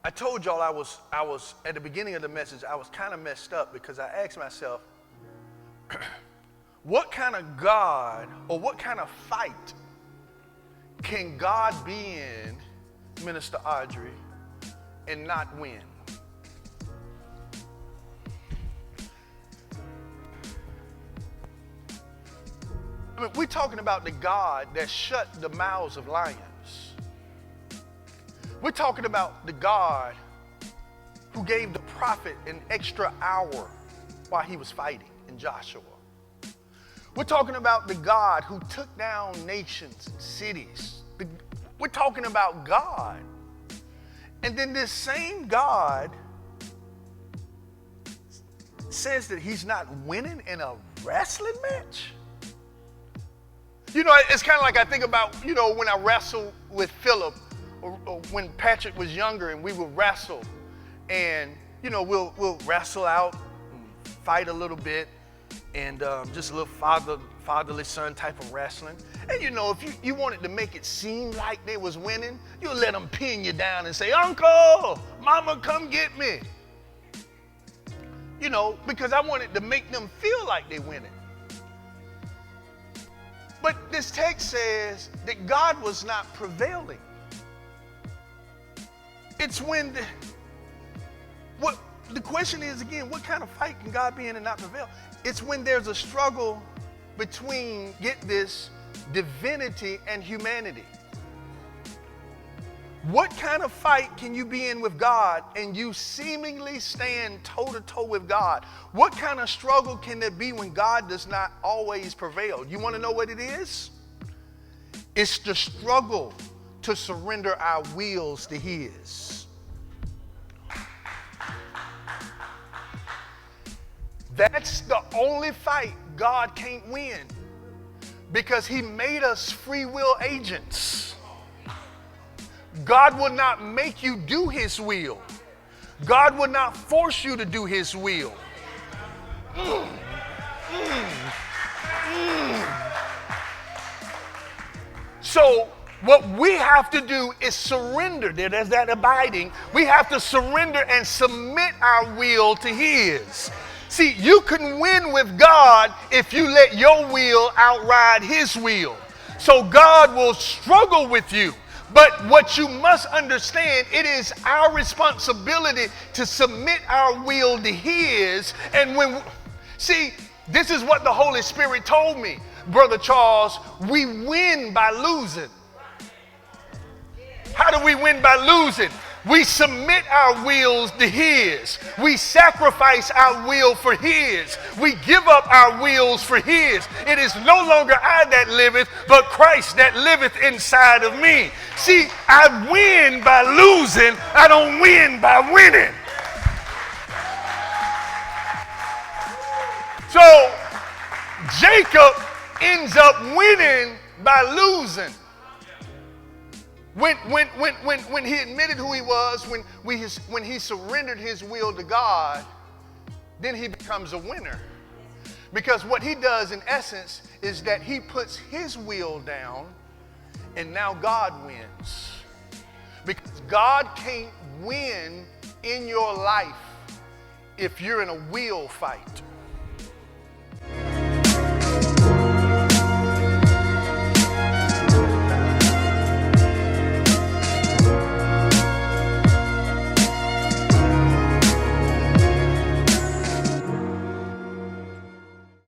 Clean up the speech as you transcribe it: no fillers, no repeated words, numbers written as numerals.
I told y'all I was at the beginning of the message, I was kind of messed up because I asked myself, what kind of God or what kind of fight can God be in, Minister Audrey, and not win? I mean, we're talking about the God that shut the mouths of lions. We're talking about the God who gave the prophet an extra hour while he was fighting in Joshua. We're talking about the God who took down nations and cities. We're talking about God. And then this same God says that he's not winning in a wrestling match. You know, it's kind of like I think about, you know, when I wrestled with Philip, or when Patrick was younger and we would wrestle, and you know we'll wrestle out, and fight a little bit, and just a little fatherly son type of wrestling. And you know, if you wanted to make it seem like they was winning, you'll let them pin you down and say, "Uncle, Mama, come get me." You know, because I wanted to make them feel like they winning. But this text says that God was not prevailing. It's when the question is again, what kind of fight can God be in and not prevail? It's when there's a struggle between, get this, divinity and humanity. What kind of fight can you be in with God and you seemingly stand toe to toe with God? What kind of struggle can there be when God does not always prevail? You want to know what it is? It's the struggle to surrender our wills to his. That's the only fight God can't win, because he made us free will agents. God will not make you do his will. God will not force you to do his will. So what we have to do is surrender. There's that abiding. We have to surrender and submit our will to his. See, you can win with God if you let your will outride his will. So God will struggle with you. But what you must understand, it is our responsibility to submit our will to his. And see, this is what the Holy Spirit told me, Brother Charles. We win by losing. How do we win by losing? We submit our wills to his. We sacrifice our will for his. We give up our wills for his. It is no longer I that liveth, but Christ that liveth inside of me. See, I win by losing. I don't win by winning. So Jacob ends up winning by losing. When he admitted who he was, when he surrendered his will to God, then he becomes a winner. Because what he does in essence is that he puts his will down, and now God wins. Because God can't win in your life if you're in a will fight.